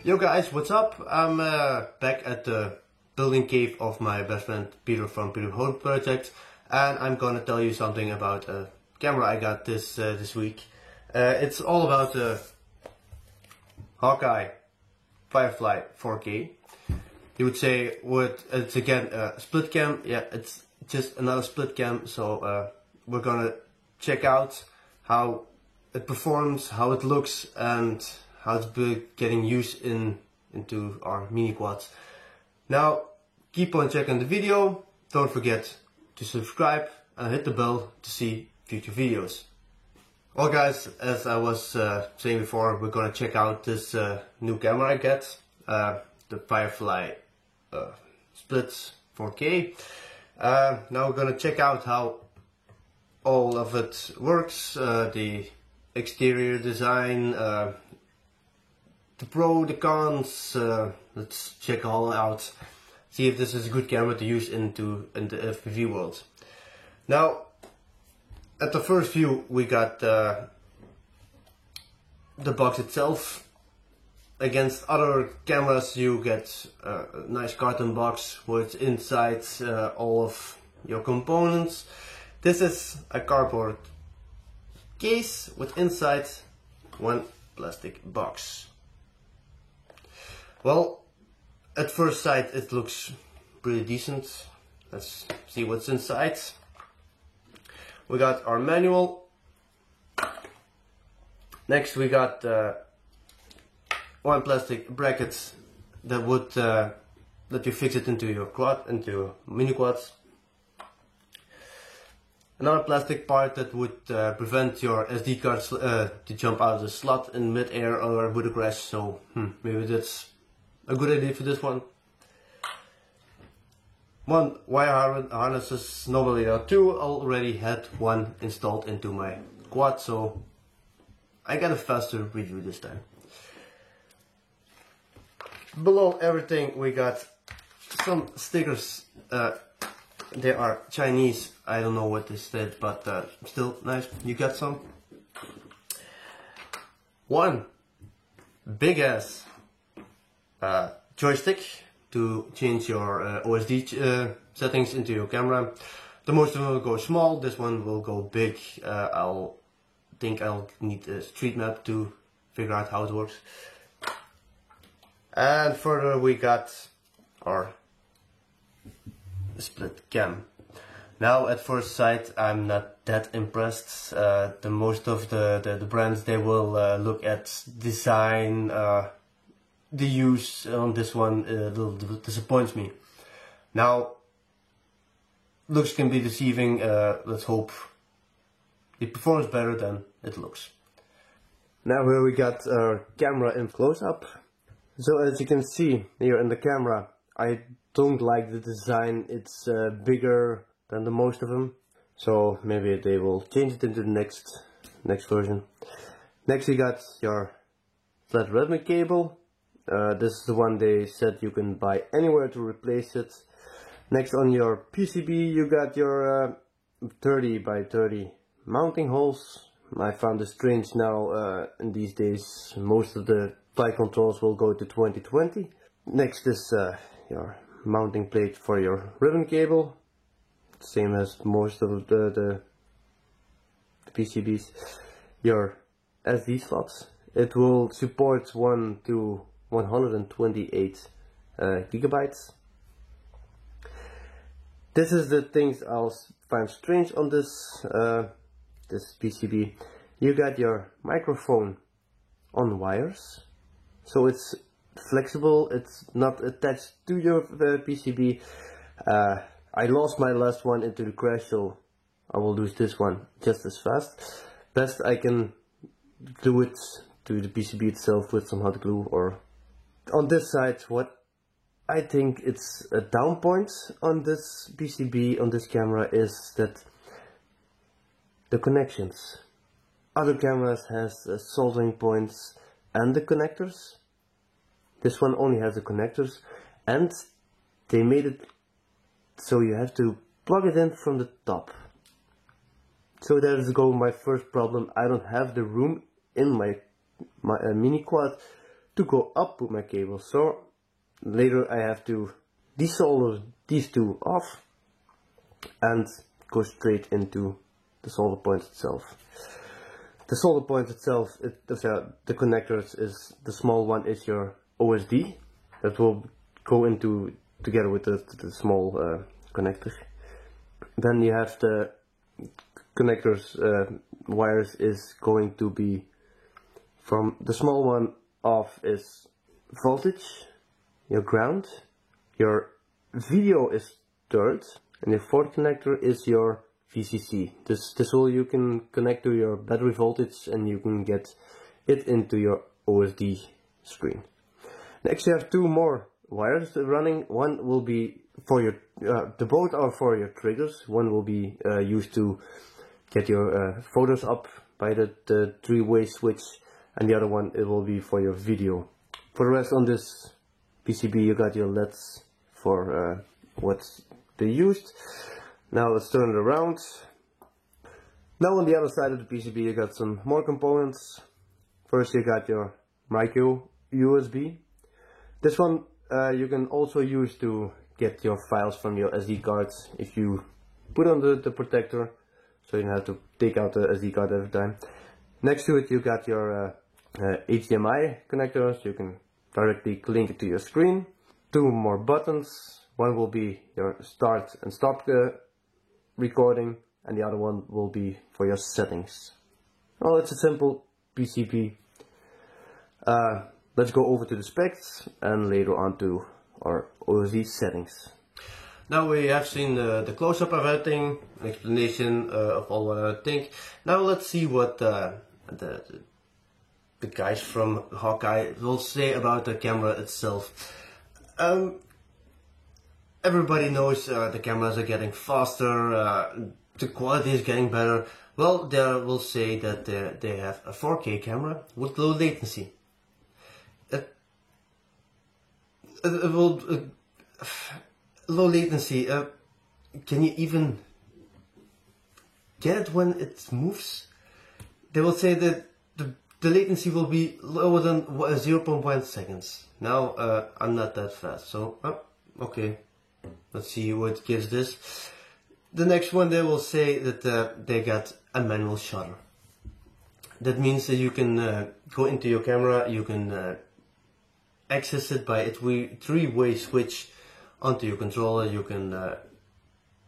Yo guys, what's up? I'm back at the building cave of my best friend Peter from Peter Home Project, and I'm gonna tell you something about a camera I got this week. It's all about the Hawkeye Firefly 4K. You would say it's again a split cam. Yeah, it's just another split cam. So we're gonna check out how it performs, how it looks, and how it's getting used into our mini quads. Now, keep on checking the video. Don't forget to subscribe and hit the bell to see future videos. Well guys, as I was saying before, we're gonna check out this new camera I get, the Firefly Split 4K. Now we're gonna check out how all of it works, the exterior design, the pro, the cons. Let's check all out. See if this is a good camera to use in the FPV world. Now, at the first view, we got the box itself. Against other cameras, you get a nice carton box with inside all of your components. This is a cardboard case with inside one plastic box. Well, at first sight it looks pretty decent. Let's see what's inside. We got our manual. Next we got one plastic bracket that would let you fix it into your quad, into your mini quads. Another plastic part that would prevent your SD cards to jump out of the slot in mid-air or would crash. So maybe that's a good idea for this one. One wire harnesses. Normally there are two. Already had one installed into my quad, so I got a faster review this time. Below everything we got some stickers. They are Chinese. I don't know what this said, but still nice. You got some. One big ass joystick to change your OSD settings into your camera. The most of them will go small. This one will go big. I'll need a street map to figure out how it works. And further we got our split cam. Now at first sight I'm not that impressed. The most of the brands, they will look at design. The use on this one a little disappoints me. Now, looks can be deceiving. Let's hope it performs better than it looks. Now here we got our camera in close-up. So as you can see here in the camera, I don't like the design. It's bigger than the most of them. So maybe they will change it into the next version. Next you got your flat Redmi cable. This is the one they said you can buy anywhere to replace it. Next on your PCB you got your 30 by 30 mounting holes. I found it strange now in these days most of the flight controls will go to 2020. Next is your mounting plate for your ribbon cable. Same as most of the PCBs. Your SD slots. It will support 1 to 128 gigabytes. This is the things I'll find strange on this this PCB. You got your microphone on wires, so it's flexible. It's not attached to your PCB. I lost my last one into the crash, so I will lose this one just as fast. Best I can glue it to the PCB itself with some hot glue. Or on this side, what I think it's a down point on this PCB, on this camera, is that the connections. Other cameras has soldering points and the connectors. This one only has the connectors, and they made it so you have to plug it in from the top. So there's go my first problem. I don't have the room in my mini quad to go up with my cable. So later I have to desolder these two off and go straight into the solder point itself. The solder point itself, the connectors is, the small one is your OSD that will go into together with the small connector. Then you have the connectors wires is going to be from the small one off is voltage, your ground, your video is third, and your fourth connector is your VCC. This will you can connect to your battery voltage and you can get it into your OSD screen. Next you have two more wires running. One will be for your, the both are for your triggers. One will be used to get your photos up by the three-way switch, and the other one it will be for your video. For the rest on this PCB you got your LEDs for what they used. Now let's turn it around. Now on the other side of the PCB you got some more components. First you got your micro USB. This one you can also use to get your files from your SD cards if you put on the protector, so you don't have to take out the SD card every time. Next to it you got your HDMI connectors. You can directly link it to your screen. Two more buttons. One will be your start and stop recording, and the other one will be for your settings. Well, it's a simple PCB. Let's go over to the specs and later on to our OSD settings. Now we have seen the close-up of everything, an explanation of all what I think. Now let's see what the guys from Hawkeye will say about the camera itself. Everybody knows the cameras are getting faster, the quality is getting better. Well, they will say that they have a 4K camera with low latency. Low latency, can you even get it when it moves? They will say that the latency will be lower than 0.1 seconds. Now, I'm not that fast, so, okay. Let's see what gives this. The next one, they will say that they got a manual shutter. That means that you can go into your camera, you can access it by a three-way switch onto your controller. You can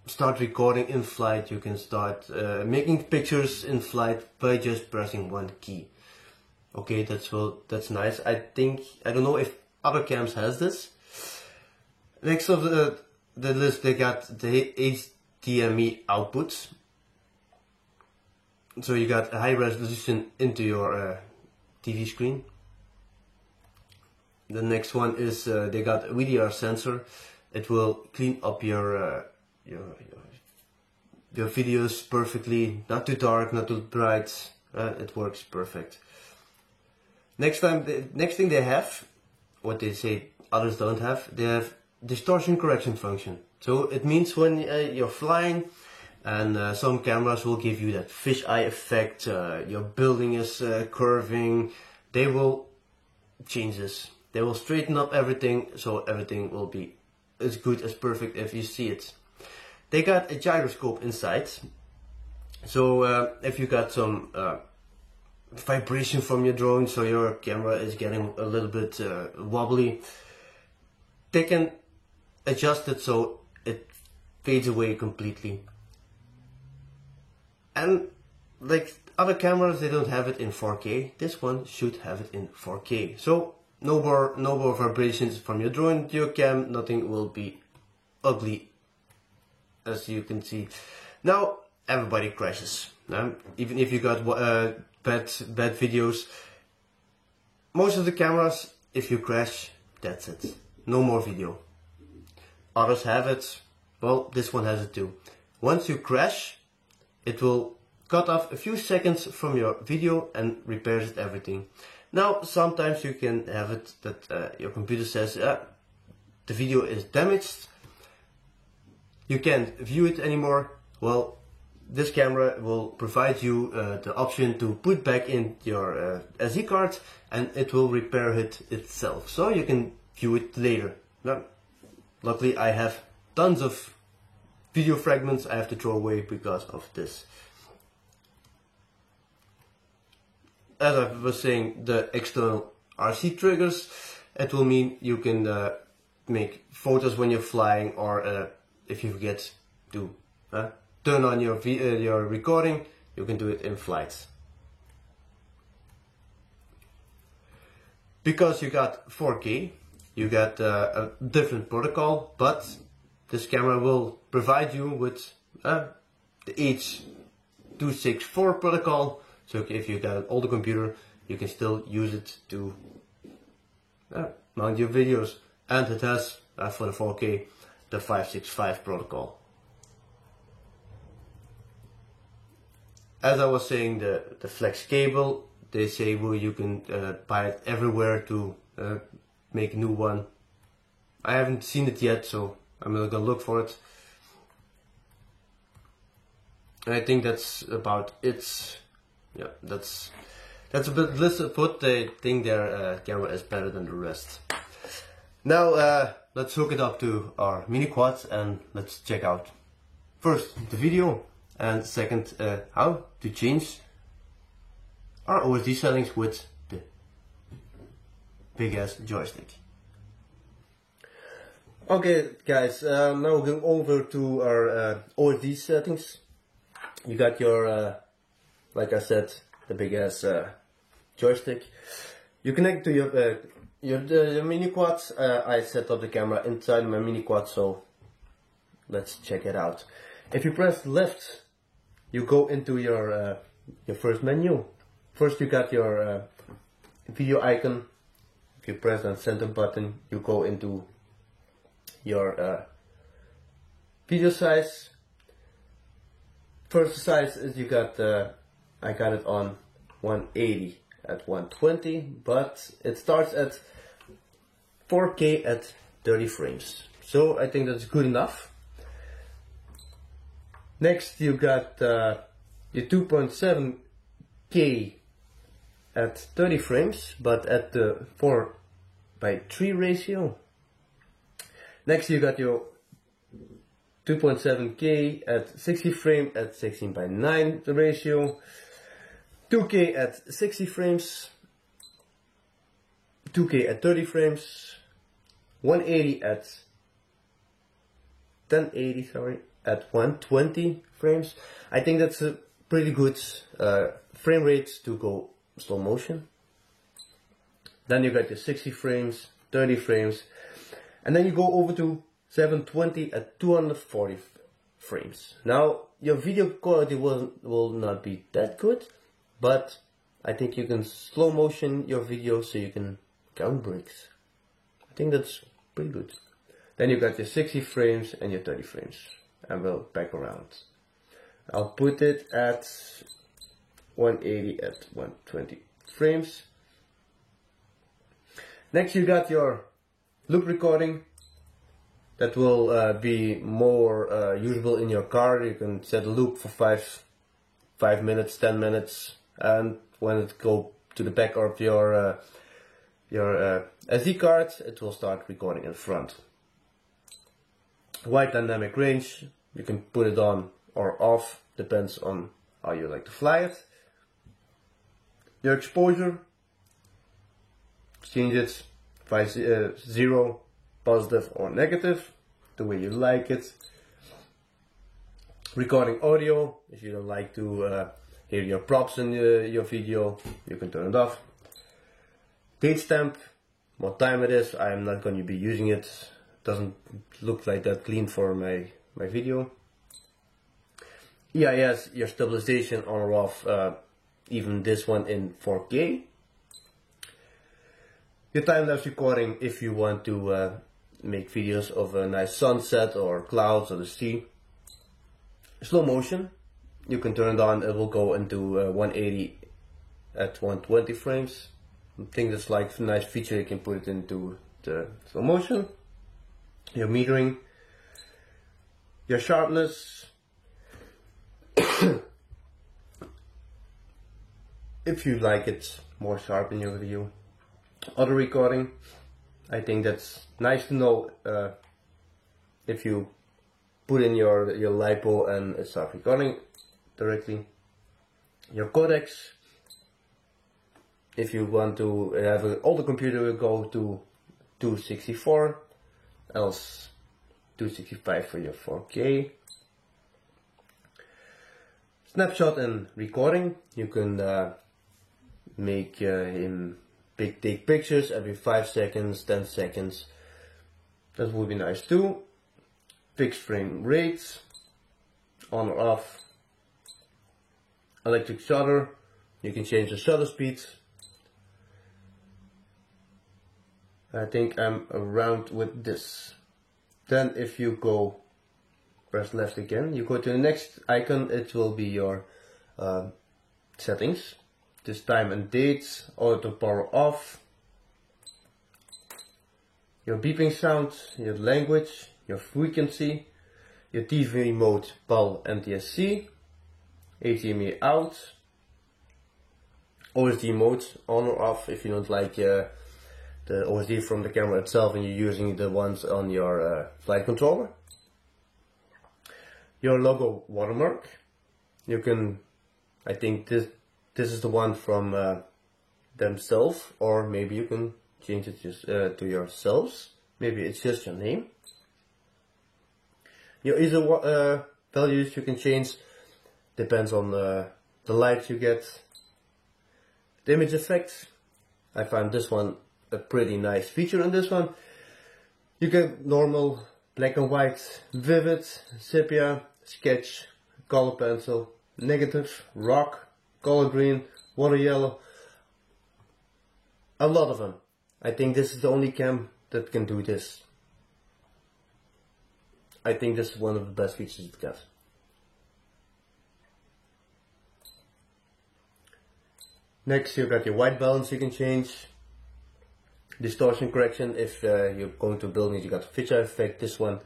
start recording in flight, you can start making pictures in flight by just pressing one key. Okay, that's nice. I don't know if other cams has this. Next of the list, they got the HDMI outputs. So you got a high resolution into your TV screen. The next one is they got a VDR sensor. It will clean up your videos perfectly. Not too dark, not too bright. It works perfect. Next thing they have, what they say others don't have, they have distortion correction function. So it means when you're flying and some cameras will give you that fisheye effect, your building is curving, they will change this. They will straighten up everything, so everything will be as good as perfect if you see it. They got a gyroscope inside, so if you got some vibration from your drone, so your camera is getting a little bit wobbly, they can adjust it so it fades away completely. And like other cameras, they don't have it in 4K. This one should have it in 4K. So no more vibrations from your drone to your cam. Nothing will be ugly, as you can see. Now everybody crashes. Even if you got bad videos, most of the cameras, if you crash, that's it. No more video. Others have it. Well, this one has it too. Once you crash, it will cut off a few seconds from your video and repairs everything. Now, sometimes you can have it that your computer says the video is damaged. You can't view it anymore. Well, this camera will provide you the option to put back in your SD card, and it will repair it itself, so you can view it later. Now, luckily I have tons of video fragments I have to throw away because of this. As I was saying, the external RC triggers, it will mean you can make photos when you're flying, or if you forget to turn on your recording, you can do it in flight. Because you got 4K, you got a different protocol, but this camera will provide you with the H.264 protocol. So if you got an older computer, you can still use it to mount your videos, and it has for the 4K the 565 protocol. As I was saying, the flex cable, they say well you can buy it everywhere to make a new one. I haven't seen it yet, so I'm not gonna look for it. And I think that's about it. Yeah, that's a bit less put. They think their camera is better than the rest. Now let's hook it up to our mini quad and let's check out first the video, and second how to change our OSD settings with the big ass joystick. Okay guys, now we're going over to our OSD settings. You got your like I said, the big ass joystick. You connect to your mini quad. I set up the camera inside my mini quad, so let's check it out. If you press left, you go into your first menu. First you got your video icon. If you press that center button, you go into your video size. First size is you got I got it on 180 at 120, but it starts at 4K at 30 frames. So I think that's good enough. Next you got your 2.7K at 30 frames, but at the 4:3 ratio. Next you got your 2.7K at 60 frames at 16:9 ratio. 2K at 60 frames, 2K at 30 frames, 180 at 1080, sorry, at 120 frames. I think that's a pretty good frame rate to go slow motion. Then you got your 60 frames, 30 frames, and then you go over to 720 at 240 frames. Now your video quality will not be that good, but I think you can slow motion your video so you can count breaks. I think that's pretty good. Then you got your 60 frames and your 30 frames. And we'll back around. I'll put it at 180 at 120 frames. Next you got your loop recording. That will be more usable in your car. You can set a loop for 5 minutes, 10 minutes. And when it go to the back of your SD card, it will start recording in front. Wide dynamic range, you can put it on or off, depends on how you like to fly it. Your exposure, change it by 0, positive or negative, the way you like it. Recording audio, if you don't like to hear your props in your video, you can turn it off. Date stamp, what time it is. I am not going to be using it. Doesn't look like that clean for my video. EIS, your stabilization on or off, even this one in 4K. Your time-lapse recording if you want to make videos of a nice sunset or clouds or the sea. Slow motion, you can turn it on, it will go into 180 at 120 frames. I think that's like a nice feature, you can put it into the slow motion. Your metering, your sharpness, if you like it more sharp in your video. Auto recording, I think that's nice to know if you put in your LiPo and start recording directly. Your codecs, if you want to have an older computer, will go to 264, else 265 for your 4K. Snapshot and recording, you can make take pictures every 5 seconds, 10 seconds. That would be nice too. Fixed frame rates, on or off. Electric shutter, you can change the shutter speed. I think I'm around with this. Then if you go, press left again, you go to the next icon, it will be your settings. This time and dates, auto power off, your beeping sound, your language, your frequency, your TV mode, PAL NTSC, HDMI out, OSD mode on or off if you don't like the OSD from the camera itself and you're using the ones on your flight controller. Your logo watermark, you can, I think this is the one from themselves, or maybe you can change it just to yourselves. Maybe it's just your name. Your ISO values you can change, depends on the light you get. The image effect, I find this one a pretty nice feature in this one. You get normal, black and white, vivid, sepia, sketch, color pencil, negative, rock, color green, water yellow, a lot of them. I think this is the only cam that can do this. I think this is one of the best features it got. Next you got your white balance you can change. Distortion correction, if you're going to a building you got a fisheye effect, this one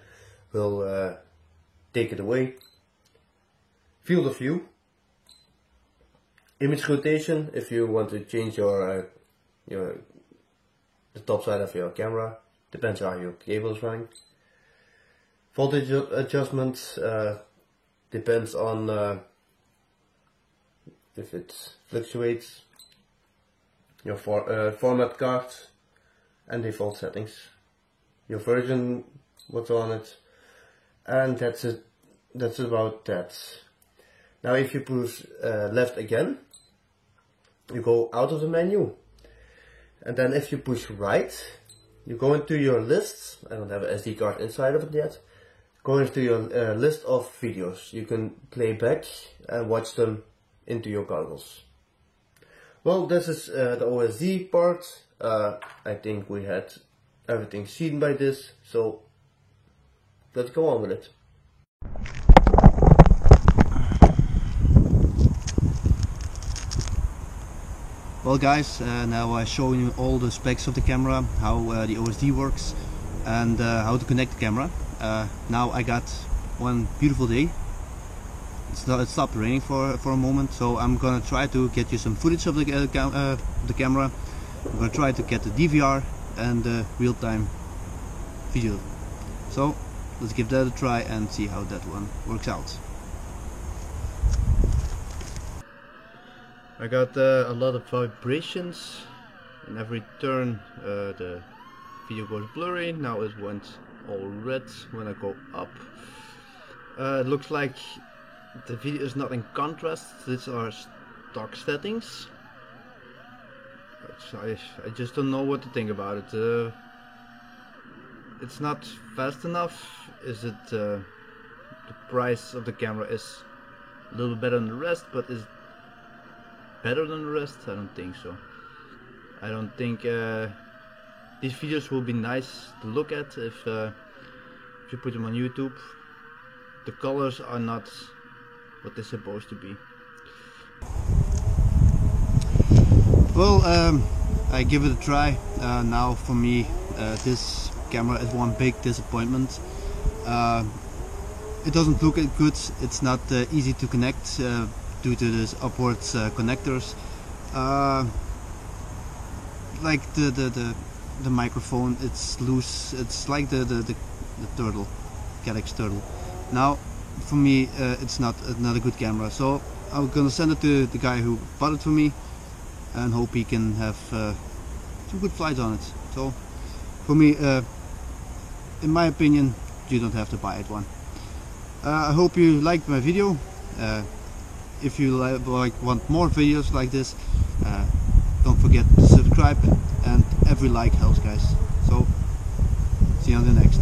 will take it away. Field of view. Image rotation, if you want to change the top side of your camera, depends how your cable is running. Voltage adjustment depends on if it fluctuates. Your format card and default settings. Your version, what's on it, and that's it. That's about that. Now if you push left again, you go out of the menu, and then if you push right, you go into your lists. I don't have an SD card inside of it yet. Go into your list of videos. You can play back and watch them into your goggles. Well, this is the OSD part. I think we had everything seen by this, so let's go on with it. Well guys, now I'm showing you all the specs of the camera, how the OSD works and how to connect the camera. Now I got one beautiful day. It stopped raining for a moment, so I'm gonna try to get you some footage of the camera. I'm gonna try to get the DVR and the real-time video. So let's give that a try and see how that one works out. I got a lot of vibrations. In every turn the video goes blurry. Now it went all red when I go up. It looks like the video is not in contrast. These are stock settings. I just don't know what to think about it. It's not fast enough. Is it the price of the camera is a little better than the rest, but is better than the rest? I don't think so. I don't think these videos will be nice to look at if you put them on YouTube. The colors are not what they're supposed to be. Well, I give it a try. Now for me this camera is one big disappointment. it doesn't look good. It's not easy to connect due to these upwards connectors. Like the microphone, it's loose. It's like the turtle, Caddx turtle. Now, for me, it's not a good camera. So I'm gonna send it to the guy who bought it for me, and hope he can have some good flights on it. So, for me, in my opinion, you don't have to buy it one. I hope you liked my video. If you want more videos like this, don't forget to subscribe, and every like helps, guys. So see you on the next.